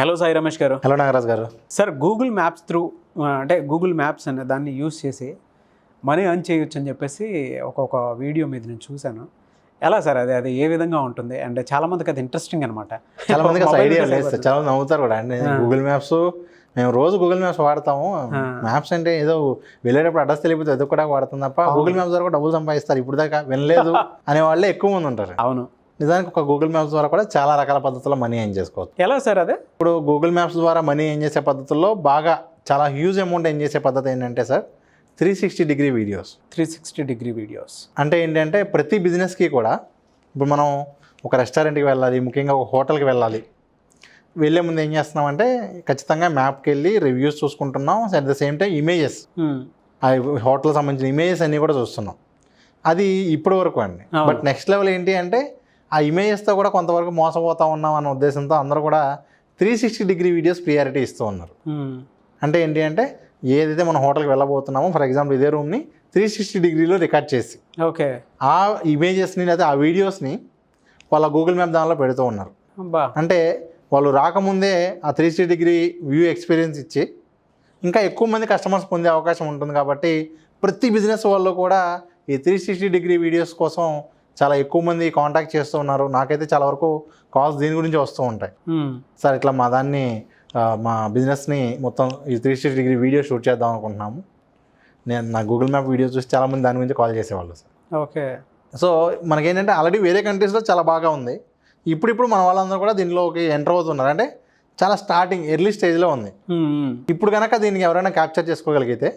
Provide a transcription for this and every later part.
Hello Sai Ramesh గారు. Hello Nagaraj గారు. Sir Google maps through అంటే గూగుల్ మ్యాప్స్ అనే దాన్ని యూస్ చేసి మనీ ఎర్న్ చేయొచ్చు అని చెప్పేసి ఒక్కొక్క వీడియో మీద నేను చూశాను. ఎలా సార్ అది ఏ విధంగా ఉంటుంది? అంటే చాలామందికి అది ఇంట్రెస్టింగ్ అనమాట. చాలా మందికి అసలు ఐడియా లేదు సార్. చాలా మంది నవ్వుతారు కూడా. అంటే గూగుల్ మ్యాప్స్ మేము రోజు గూగుల్ మ్యాప్స్ వాడతాము. మ్యాప్స్ అంటే ఏదో వెళ్ళేటప్పుడు అడ్రస్ తెలియకపోతే అది కూడా వాడుతుంది తప్ప గూగుల్ మ్యాప్స్ ద్వారా కూడా డబ్బులు సంపాదిస్తారు ఇప్పుడు దాకా వినలేదు అనే వాళ్ళే ఎక్కువ మంది ఉంటారు. అవును, నిజానికి ఒక గూగుల్ మ్యాప్స్ ద్వారా కూడా చాలా రకాల పద్ధతుల్లో మనీ ఎర్న్ చేసుకోవచ్చు. ఎలా సార్ అదే? ఇప్పుడు గూగుల్ మ్యాప్స్ ద్వారా మనీ ఎర్న్ చేసే పద్ధతుల్లో బాగా చాలా హ్యూజ్ అమౌంట్ ఎర్న్ చేసే పద్ధతి ఏంటంటే సార్ 360 వీడియోస్. 360 వీడియోస్ అంటే ఏంటంటే ప్రతి బిజినెస్కి కూడా ఇప్పుడు మనం ఒక రెస్టారెంట్కి వెళ్ళాలి, ముఖ్యంగా ఒక హోటల్కి వెళ్ళాలి. వెళ్ళే ముందు ఏం చేస్తున్నామంటే ఖచ్చితంగా మ్యాప్కి వెళ్ళి రివ్యూస్ చూసుకుంటున్నాం. At the same time images, ఆ హోటల్కి సంబంధించిన ఇమేజెస్ అన్నీ కూడా చూస్తున్నాం. అది ఇప్పటి వరకు అండి. బట్ నెక్స్ట్ లెవెల్ ఏంటి అంటే ఆ ఇమేజెస్తో కూడా కొంతవరకు మోసపోతూ ఉన్నాం అన్న ఉద్దేశంతో అందరూ కూడా 360 వీడియోస్ ప్రియారిటీ ఇస్తూ ఉన్నారు. అంటే ఏంటి అంటే ఏదైతే మనం హోటల్కి వెళ్ళబోతున్నామో ఫర్ ఎగ్జాంపుల్ ఇదే రూమ్ని 360 రికార్డ్ చేసి ఓకే ఆ ఇమేజెస్ని లేదా ఆ వీడియోస్ని వాళ్ళ గూగుల్ మ్యాప్ దానిలో పెడుతూ ఉన్నారు. అంటే వాళ్ళు రాకముందే ఆ 360 వ్యూ ఎక్స్పీరియన్స్ ఇచ్చి ఇంకా ఎక్కువ మంది కస్టమర్స్ పొందే అవకాశం ఉంటుంది. కాబట్టి ప్రతి బిజినెస్ వాళ్ళు కూడా ఈ 360 వీడియోస్ కోసం చాలా ఎక్కువ మంది కాంటాక్ట్ చేస్తూ ఉన్నారు. నాకైతే చాలా వరకు కాల్స్ దీని గురించి వస్తూ ఉంటాయి. సార్ ఇట్లా మా దాన్ని మా బిజినెస్ని మొత్తం ఈ 360 వీడియో షూట్ చేద్దాం అనుకుంటున్నాము. నేను నా గూగుల్ మ్యాప్ వీడియో చూసి చాలామంది దాని గురించి కాల్ చేసేవాళ్ళు సార్. ఓకే. సో మనకేంటంటే ఆల్రెడీ వేరే కంట్రీస్లో చాలా బాగా ఉంది. ఇప్పుడు మన వాళ్ళందరూ కూడా దీనిలోకి ఎంటర్ అవుతున్నారు. అంటే చాలా స్టార్టింగ్ ఎర్లీ స్టేజ్లో ఉంది. ఇప్పుడు కనుక దీనికి ఎవరైనా క్యాప్చర్ చేసుకోగలిగితే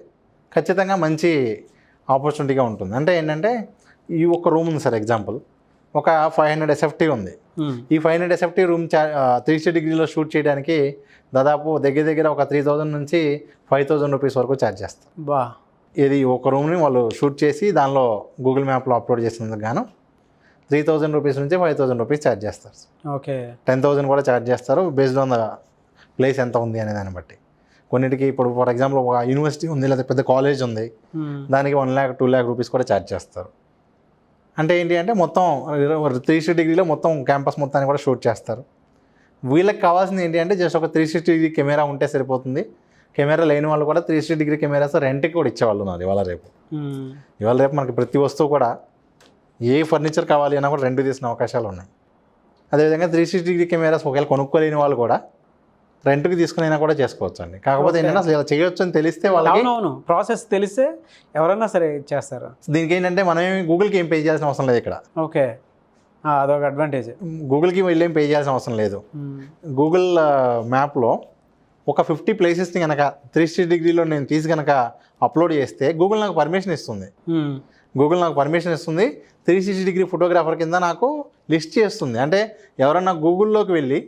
ఖచ్చితంగా మంచి ఆపర్చునిటీగా ఉంటుంది. అంటే ఏంటంటే ఈ ఒక్క రూమ్ ఉంది సార్, ఎగ్జాంపుల్ ఒక 500 SFT ఉంది. ఈ 500 SFT రూమ్ 360 షూట్ చేయడానికి దాదాపు దగ్గర ఒక 3000 నుంచి 5000 రూపీస్ వరకు ఛార్జ్ చేస్తారు. ఇది ఒక రూమ్ని వాళ్ళు షూట్ చేసి దానిలో గూగుల్ మ్యాప్లో అప్లోడ్ చేసినందుకు గాను 3000 రూపీస్ నుంచి 5000 రూపీస్ ఛార్జ్ చేస్తారు. ఓకే. 10,000 కూడా ఛార్జ్ చేస్తారు బేస్డ్ ఆన్ ద ప్లేస్ ఎంత ఉంది అనే దాన్ని బట్టి. కొన్నిటికి ఇప్పుడు ఫర్ ఎగ్జాంపుల్ ఒక యూనివర్సిటీ ఉంది లేదా పెద్ద కాలేజ్ ఉంది, దానికి 1 lakh 2 lakh రూపీస్ కూడా ఛార్జ్ చేస్తారు. అంటే ఏంటి అంటే మొత్తం 360 మొత్తం క్యాంపస్ మొత్తాన్ని కూడా షూట్ చేస్తారు. వీళ్ళకి కావాల్సింది ఏంటి అంటే జస్ట్ ఒక 360 కెమెరా ఉంటే సరిపోతుంది. కెమెరా లేని వాళ్ళు కూడా 360 కెమెరాస్ రెంట్కి కూడా ఇచ్చేవాళ్ళు ఉన్నారు. ఇవాళ రేపు మనకి ప్రతి వస్తువు కూడా ఏ ఫర్నిచర్ కావాలి అన్నా కూడా రెంట్ తీసిన అవకాశాలు ఉన్నాయి. అదేవిధంగా 360 కెమెరాస్ ఒకవేళ కొనుక్కోలేని వాళ్ళు కూడా రెంట్కి తీసుకునైనా కూడా చేసుకోవచ్చు అండి. కాకపోతే ఏంటంటే అసలు ఇలా చేయొచ్చు అని తెలిస్తే వాళ్ళకి ప్రాసెస్ తెలిస్తే ఎవరైనా సరే చేస్తారు. దీనికి ఏంటంటే మనం గూగుల్కి ఏం పే చేయాల్సిన అవసరం లేదు ఇక్కడ. ఓకే, అదొక అడ్వాంటేజ్. గూగుల్కి వెళ్ళి ఏం పే చేయాల్సిన అవసరం లేదు. గూగుల్ మ్యాప్లో ఒక 50 ప్లేసెస్ని కనుక 360 నేను తీసి కనుక అప్లోడ్ చేస్తే గూగుల్ నాకు పర్మిషన్ ఇస్తుంది. 360 ఫోటోగ్రాఫర్ కింద నాకు లిస్ట్ చేస్తుంది. అంటే ఎవరన్నా గూగుల్లోకి వెళ్ళి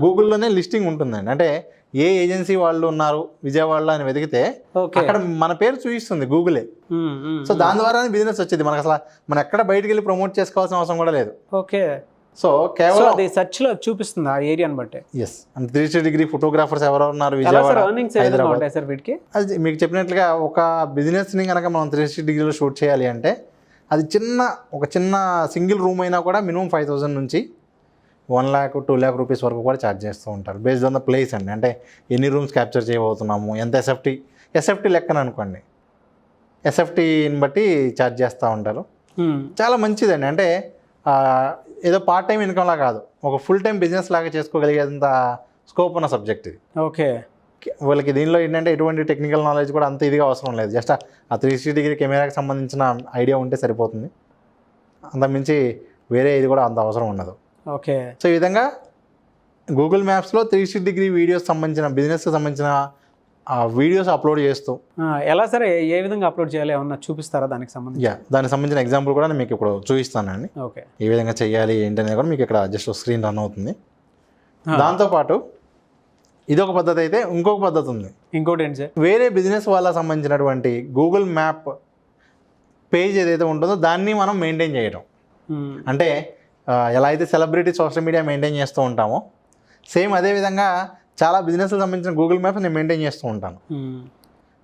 గూగుల్లోనే లిస్టింగ్ ఉంటుందండి. అంటే ఏ ఏజెన్సీ వాళ్ళు ఉన్నారు విజయవాడలో అని వెతికితే అక్కడ మన పేరు చూపిస్తుంది గూగులే. సో దాని ద్వారా బిజినెస్ వచ్చేది. మనకు అసలు మనం ఎక్కడ బయటకు వెళ్ళి ప్రమోట్ చేసుకోవాల్సిన అవసరం కూడా లేదు. ఓకే. సో కేవలం అది సెర్చ్లో చూపిస్తుంది ఆ ఏరియాని బట్టి. ఎస్, అంటే 360 ఫోటోగ్రాఫర్స్ ఎవరు ఉన్నారు విజయవాడ, హైదరాబాద్. అది మీకు చెప్పినట్లుగా ఒక బిజినెస్ని కనుక మనం 360 షూట్ చేయాలి అంటే అది ఒక చిన్న సింగిల్ రూమ్ అయినా కూడా మినిమం 5000 నుంచి 1 lakh 2 lakh రూపీస్ వరకు కూడా ఛార్జ్ చేస్తూ ఉంటారు బేస్డ్ ఆన్ ద ప్లేస్ అండి. అంటే ఎన్ని రూమ్స్ క్యాప్చర్ చేయబోతున్నాము, ఎంత ఎస్ఎఫ్టీ లెక్కన అనుకోండి, ఎస్ఎఫ్టీని బట్టి ఛార్జ్ చేస్తూ ఉంటారు. చాలా మంచిదండి. అంటే ఏదో పార్ట్ టైం ఇన్కమ్లా కాదు, ఒక ఫుల్ టైం బిజినెస్ లాగా చేసుకోగలిగేంత స్కోప్ ఉన్న సబ్జెక్ట్ ఇది. ఓకే. వాళ్ళకి దీనిలో ఏంటంటే ఎటువంటి టెక్నికల్ నాలెడ్జ్ కూడా అంత ఇదిగా అవసరం లేదు. జస్ట్ ఆ 360 కెమెరాకి సంబంధించిన ఐడియా ఉంటే సరిపోతుంది. అంతకుమించి వేరే ఇది కూడా అంత అవసరం ఉండదు. ఓకే. సో ఈ విధంగా గూగుల్ మ్యాప్స్లో 360 వీడియోస్ సంబంధించిన బిజినెస్కి సంబంధించిన వీడియోస్ అప్లోడ్ చేస్తూ ఎలా సరే ఏ విధంగా అప్లోడ్ చేయాలి ఏమన్నా చూపిస్తారా దానికి సంబంధించి? దానికి సంబంధించిన ఎగ్జాంపుల్ కూడా మీకు ఇప్పుడు చూపిస్తానండి. ఓకే. ఏ విధంగా చేయాలి ఏంటనేది కూడా మీకు ఇక్కడ జస్ట్ స్క్రీన్ రన్ అవుతుంది. దాంతోపాటు ఇదొక పద్ధతి అయితే ఇంకొక పద్ధతి ఉంది. ఇంకోటి ఏంటి సార్? వేరే బిజినెస్ వాళ్ళకి సంబంధించినటువంటి గూగుల్ మ్యాప్ పేజ్ ఏదైతే ఉంటుందో దాన్ని మనం మెయింటైన్ చేయడం. అంటే ఎలా అయితే సెలబ్రిటీ సోషల్ మీడియా మెయింటైన్ చేస్తూ ఉంటామో సేమ్ అదేవిధంగా చాలా బిజినెస్కి సంబంధించిన గూగుల్ మ్యాప్స్ నేను మెయింటైన్ చేస్తూ ఉంటాను.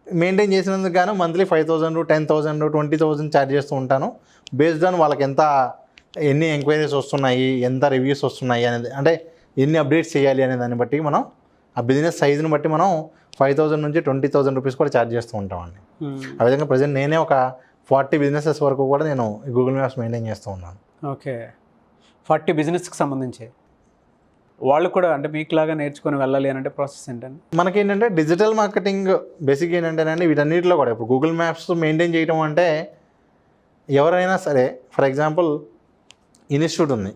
మెయింటైన్ చేసినందుకు గాను మంత్లీ 5000 10,000 20,000 ఛార్జ్ చేస్తూ ఉంటాను. బేస్డ్ ఆన్ వాళ్ళకి ఎన్ని ఎంక్వైరీస్ వస్తున్నాయి, ఎంత రివ్యూస్ వస్తున్నాయి అనేది. అంటే ఎన్ని అప్డేట్స్ చేయాలి అనే దాన్ని బట్టి మనం ఆ బిజినెస్ సైజుని బట్టి మనం 5,000 నుంచి 20,000 రూపీస్ కూడా ఛార్జ్ చేస్తూ ఉంటామండి. ఆ విధంగా ప్రజెంట్ నేనే ఒక 40 బిజినెసెస్ వరకు కూడా నేను గూగుల్ మ్యాప్స్ మెయింటైన్ చేస్తూ ఉన్నాను. ఓకే, 40 బిజినెస్కి సంబంధించి వాళ్ళు కూడా అంటే మీకులాగా నేర్చుకొని వెళ్ళాలి అని అంటే ప్రాసెస్ ఏంటండి? మనకేంటంటే డిజిటల్ మార్కెటింగ్ బేసిక్ ఏంటంటేనండి వీటన్నిటిలో కూడా ఇప్పుడు గూగుల్ మ్యాప్స్ మెయింటైన్ చేయడం అంటే ఎవరైనా సరే ఫర్ ఎగ్జాంపుల్ ఇన్స్టిట్యూట్ ఉంది,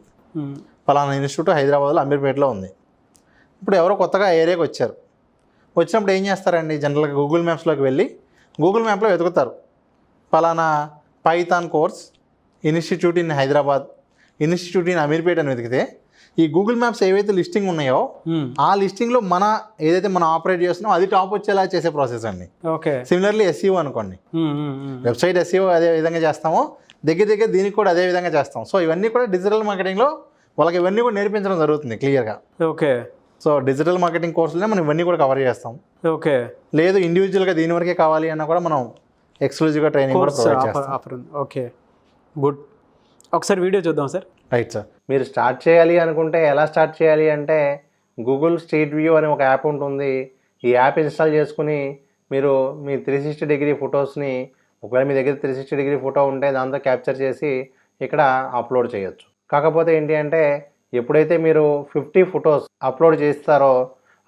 పలానా ఇన్స్టిట్యూట్ హైదరాబాద్లో అమీర్పేటలో ఉంది. ఇప్పుడు ఎవరో కొత్తగా ఆ ఏరియాకి వచ్చారు, వచ్చినప్పుడు ఏం చేస్తారండి జనరల్గా గూగుల్ మ్యాప్స్లోకి వెళ్ళి గూగుల్ మ్యాప్లో వెతుకుతారు పలానా Python course institute in Hyderabad, institute in Ameerpet అని వెతికితే ఈ గూగుల్ మ్యాప్స్ ఏవైతే లిస్టింగ్ ఉన్నాయో ఆ లిస్టింగ్లో ఏదైతే మనం ఆపరేట్ చేస్తున్నామో అది టాప్ వచ్చేలా చేసే ప్రాసెస్ అండి. ఓకే, సిమిలర్లీ ఎస్ఈఓ అనుకోండి, వెబ్సైట్ ఎస్ఈఓ అదే విధంగా చేస్తామో దగ్గర దీనికి కూడా అదే విధంగా చేస్తాం. సో ఇవన్నీ కూడా డిజిటల్ మార్కెటింగ్లో వాళ్ళకి ఇవన్నీ కూడా నేర్పించడం జరుగుతుంది క్లియర్గా. ఓకే, సో డిజిటల్ మార్కెటింగ్ కోర్సులోనే మనం ఇవన్నీ కూడా కవర్ చేస్తాం. ఓకే, లేదు ఇండివిజువల్గా దీని వరకే కావాలి అన్నా కూడా మనం ఎక్స్క్లూజివ్గా ట్రైనింగ్ కూడా ప్రొవైడ్ చేస్తాం. Okay, good. ఒకసారి వీడియో చూద్దాం సార్. Right sir. మీరు స్టార్ట్ చేయాలి అనుకుంటే ఎలా స్టార్ట్ చేయాలి అంటే గూగుల్ స్ట్రీట్ వ్యూ అనే ఒక యాప్ ఉంటుంది. ఈ యాప్ ఇన్స్టాల్ చేసుకుని మీరు మీ 360 డిగ్రీ ఫొటోస్ని ఒకవేళ మీ దగ్గర 360 డిగ్రీ ఫోటో ఉంటే దాంతో క్యాప్చర్ చేసి ఇక్కడ అప్లోడ్ చేయొచ్చు. కాకపోతే ఏంటి అంటే ఎప్పుడైతే మీరు 50 ఫొటోస్ అప్లోడ్ చేస్తారో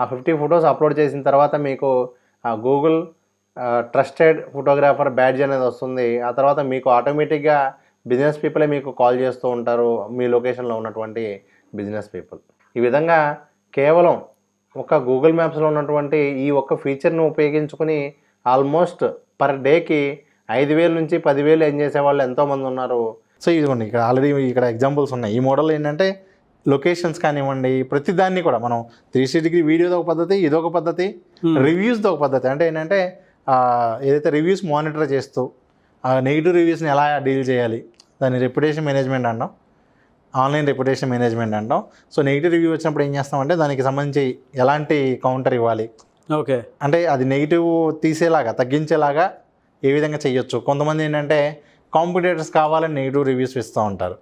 ఆ 50 ఫొటోస్ అప్లోడ్ చేసిన తర్వాత మీకు ఆ గూగుల్ ట్రస్టెడ్ ఫోటోగ్రాఫర్ బ్యాడ్జ్ అనేది వస్తుంది. ఆ తర్వాత మీకు ఆటోమేటిక్గా బిజినెస్ పీపులే మీకు కాల్ చేస్తూ ఉంటారు, మీ లొకేషన్లో ఉన్నటువంటి బిజినెస్ పీపుల్. ఈ విధంగా కేవలం ఒక గూగుల్ మ్యాప్స్లో ఉన్నటువంటి ఈ ఒక్క ఫీచర్ను ఉపయోగించుకొని ఆల్మోస్ట్ పర్ డేకి 5,000 నుంచి 10,000 ఏం చేసేవాళ్ళు ఎంతోమంది ఉన్నారు. సో ఇదిగోండి ఇక్కడ ఆల్రెడీ ఇక్కడ ఎగ్జాంపుల్స్ ఉన్నాయి. ఈ మోడల్ ఏంటంటే లొకేషన్స్ కానివ్వండి ప్రతి దాన్ని కూడా మనం 360 డిగ్రీ వీడియోతో ఒక పద్ధతి, ఇదొక పద్ధతి, రివ్యూస్తో ఒక పద్ధతి. అంటే ఏంటంటే ఏదైతే రివ్యూస్ మానిటర్ చేస్తూ నెగిటివ్ రివ్యూస్ని ఎలా డీల్ చేయాలి దాన్ని రెప్యుటేషన్ మేనేజ్మెంట్ అంటాం, ఆన్లైన్ రెప్యుటేషన్ మేనేజ్మెంట్ అంటాం. సో నెగిటివ్ రివ్యూ వచ్చినప్పుడు ఏం చేస్తామంటే దానికి సంబంధించి ఎలాంటి కౌంటర్ ఇవ్వాలి, ఓకే అంటే అది నెగిటివ్ తీసేలాగా తగ్గించేలాగా ఏ విధంగా చేయొచ్చు. కొంతమంది ఏంటంటే కాంపిటేటర్స్ కావాలని నెగిటివ్ రివ్యూస్ ఇస్తూ ఉంటారు,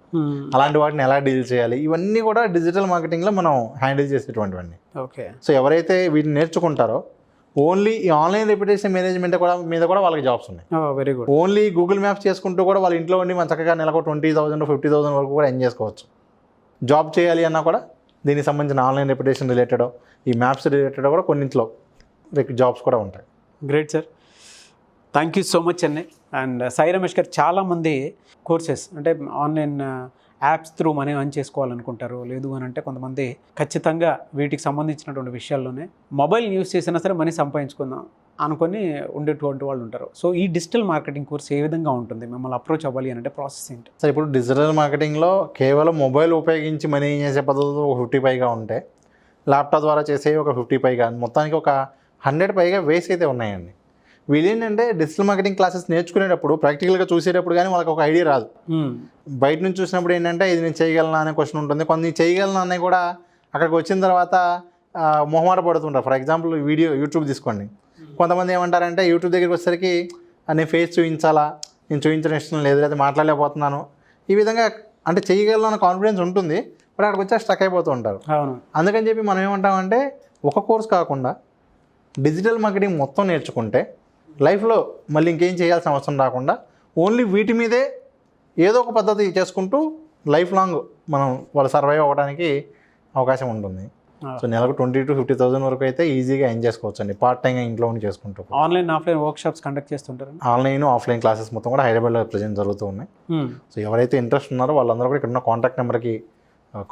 అలాంటి వాటిని ఎలా డీల్ చేయాలి ఇవన్నీ కూడా డిజిటల్ మార్కెటింగ్లో మనం హ్యాండిల్ చేసేటువంటివన్నీ. ఓకే, సో ఎవరైతే వీటిని నేర్చుకుంటారో ఓన్లీ ఈ ఆన్లైన్ రెప్యుటేషన్ మేనేజ్మెంట్ కూడా మీద కూడా వాళ్ళకి జాబ్స్ ఉన్నాయి. Very good. Only Google maps చేసుకుంటూ కూడా వాళ్ళ ఇంట్లో ఉండి మన చక్కగా నెలకు 20,000 50,000 వరకు కూడా ఎర్న్ చేసుకోవచ్చు. జాబ్ చేయాలి అన్నా కూడా దీనికి సంబంధించిన ఆన్లైన్ రెప్యుటేషన్ రిలేటెడ్ ఈ మ్యాప్స్ రిలేటెడ్ కూడా కొన్నింట్లో జాబ్స్ కూడా ఉంటాయి. Great sir, thank you so much అండి. అండ్ సాయి రమేష్ గారు చాలామంది కోర్సెస్ అంటే online apps through money earn చేసుకోవాలనుకుంటారు, లేదు అని అంటే కొంతమంది ఖచ్చితంగా వీటికి సంబంధించినటువంటి విషయాల్లోనే మొబైల్ యూస్ చేసినా సరే మనీ సంపాదించుకుందాం అనుకొని ఉండేటువంటి వాళ్ళు ఉంటారు. సో ఈ డిజిటల్ మార్కెటింగ్ కోర్స్ ఏ విధంగా ఉంటుంది, మిమ్మల్ని అప్రోచ్ అవ్వాలి అని అంటే ప్రాసెస్ ఏంటి? సార్ ఇప్పుడు డిజిటల్ మార్కెటింగ్లో కేవలం మొబైల్ ఉపయోగించి మనీ చేసే పద్ధతులు 50 పైగా ఉంటే, ల్యాప్టాప్ ద్వారా చేసేవి ఒక 50 పైగా, మొత్తానికి ఒక 100 పైగా వేస్ అయితే ఉన్నాయండి. వీళ్ళు ఏంటంటే డిజిటల్ మార్కెటింగ్ క్లాసెస్ నేర్చుకునేటప్పుడు ప్రాక్టికల్గా చూసేటప్పుడు కానీ వాళ్ళకి ఒక ఐడియా రాదు. బయట నుంచి చూసినప్పుడు ఏంటంటే ఇది నేను చేయగలనా అనే క్వశ్చన్ ఉంటుంది. కొన్ని చేయగలనా అనే కూడా అక్కడికి వచ్చిన తర్వాత మొహమాట పడుతుంటారు. ఫర్ ఎగ్జాంపుల్ యూట్యూబ్ తీసుకోండి. కొంతమంది ఏమంటారంటే యూట్యూబ్ దగ్గరికి వచ్చేసరికి నేను ఫేస్ చూపించాలా, నేను చూపించడం ఇష్టం లేదు, లేదా మాట్లాడలేకపోతున్నాను, ఈ విధంగా అంటే చేయగలను అన్న కాన్ఫిడెన్స్ ఉంటుంది, బట్ అక్కడికి వచ్చి స్టక్ అయిపోతూ ఉంటారు. అందుకని చెప్పి మనం ఏమంటామంటే ఒక కోర్స్ కాకుండా డిజిటల్ మార్కెటింగ్ మొత్తం నేర్చుకుంటే లైఫ్లో మళ్ళీ ఇంకేం చేయాల్సిన అవసరం రాకుండా ఓన్లీ వీటి మీదే ఏదో ఒక పద్ధతి చేసుకుంటూ లైఫ్ లాంగ్ మనం వాళ్ళు సర్వైవ్ అవ్వడానికి అవకాశం ఉంటుంది. సో నెలకు 20,000 to 50,000 వరకు అయితే ఈజీగా ఎంజాయ్ చేసుకోవచ్చు అండి, పార్ట్ టైంగా ఇంట్లో ఉండి చేసుకుంటూ. ఆన్లైన్ ఆఫ్లైన్ వర్క్షాప్స్ కండక్ట్ చేస్తుంటారు. ఆన్లైన్ ఆఫ్లైన్ క్లాసెస్ మొత్తం కూడా హైదరాబాద్లో ప్రజెంట్ జరుగుతూ ఉన్నాయి. సో ఎవరైతే ఇంట్రెస్ట్ ఉన్నారో వాళ్ళందరూ కూడా ఇక్కడ ఉన్న కాంటాక్ట్ నెంబర్కి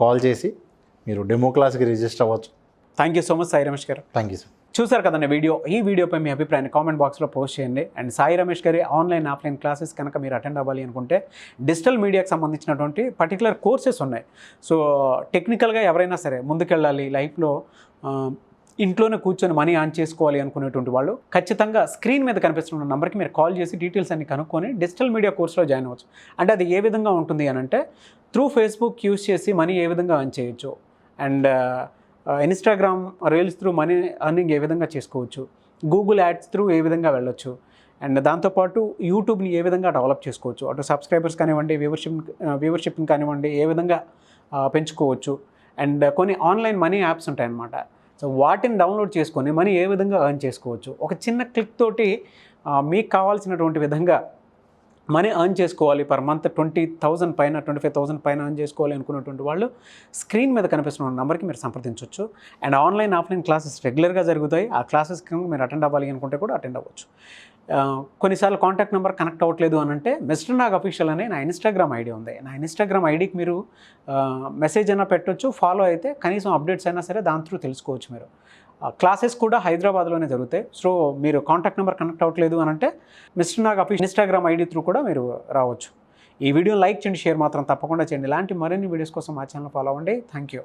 కాల్ చేసి మీరు డెమో క్లాస్కి రిజిస్టర్ అవ్వచ్చు. Thank you so much Sai Ramesh గారు. Thank you sir. చూసారు కదండి ఈ వీడియోపై మీ అభిప్రాయాన్ని కామెంట్ బాక్స్లో పోస్ట్ చేయండి. అండ్ సాయి రమేష్ గారి ఆన్లైన్ ఆఫ్లైన్ క్లాసెస్ కనుక మీరు అటెండ్ అవ్వాలి అనుకుంటే డిజిటల్ మీడియాకి సంబంధించినటువంటి పర్టికులర్ కోర్సెస్ ఉన్నాయి. సో టెక్నికల్గా ఎవరైనా సరే ముందుకెళ్ళాలి లైఫ్లో, ఇంట్లోనే కూర్చొని మనీ ఆన్ చేసుకోవాలి అనుకునేటువంటి వాళ్ళు ఖచ్చితంగా స్క్రీన్ మీద కనిపిస్తున్న నెంబర్కి మీరు కాల్ చేసి డీటెయిల్స్ అన్ని కనుక్కొని డిజిటల్ మీడియా కోర్సులో జాయిన్ అవ్వచ్చు. అంటే అది ఏ విధంగా ఉంటుంది అని అంటే త్రూ ఫేస్బుక్ యూస్ చేసి మనీ ఏ విధంగా అర్న్ చేయొచ్చు, and Instagram reels through money earning ఏ విధంగా చేసుకోవచ్చు, గూగుల్ యాడ్స్ త్రూ ఏ విధంగా వెళ్ళొచ్చు, అండ్ దాంతోపాటు యూట్యూబ్ని ఏ విధంగా డెవలప్ చేసుకోవచ్చు, అటు సబ్స్క్రైబర్స్ కానివ్వండి, వ్యూవర్షిప్ని కానివ్వండి ఏ విధంగా పెంచుకోవచ్చు, అండ్ కొన్ని ఆన్లైన్ మనీ యాప్స్ ఉంటాయన్నమాట. సో వాటిని డౌన్లోడ్ చేసుకొని మనీ ఏ విధంగా ఎర్న్ చేసుకోవచ్చు, ఒక చిన్న క్లిక్ తోటి మీకు కావాల్సినటువంటి విధంగా మనీ ఎర్న్ చేసుకోవాలి, పర్ మంత్ 20,000 పైన 25,000 పైన ఎర్న్ చేసుకోవాలి అనుకున్నటువంటి వాళ్ళు స్క్రీన్ మీద కనిపిస్తున్న నెంబర్కి మీరు సంప్రదించవచ్చు. అండ్ ఆన్లైన్ ఆఫ్లైన్ క్లాసెస్ రెగ్యులర్గా జరుగుతాయి. ఆ క్లాసెస్కి మీరు అటెండ్ అవ్వాలి అనుకుంటే కూడా అటెండ్ అవ్వచ్చు. కొన్నిసార్లు కాంటాక్ట్ నెంబర్ కనెక్ట్ అవ్వట్లేదు అని అంటే మిస్టర్ నాగ్ అఫీషియల్ అనే నా ఇన్స్టాగ్రామ్ ఐడి ఉంది. నా ఇన్స్టాగ్రామ్ ఐడికి మీరు మెసేజ్ అయినా పెట్టవచ్చు, ఫాలో అయితే కనీసం అప్డేట్స్ అయినా సరే దాని త్రూ తెలుసుకోవచ్చు మీరు. క్లాసెస్ కూడా హైదరాబాద్లోనే జరుగుతాయి. సో మీరు కాంటాక్ట్ నెంబర్ కనెక్ట్ అవ్వట్లేదు అని అంటే mister Nag official Instagram ID through కూడా మీరు రావచ్చు. ఈ వీడియో లైక్ చేయండి, షేర్ మాత్రం తప్పకుండా చేయండి. ఇలాంటి మరిన్ని వీడియోస్ కోసం మా ఛానల్ ఫాలో అవ్వండి. Thank you.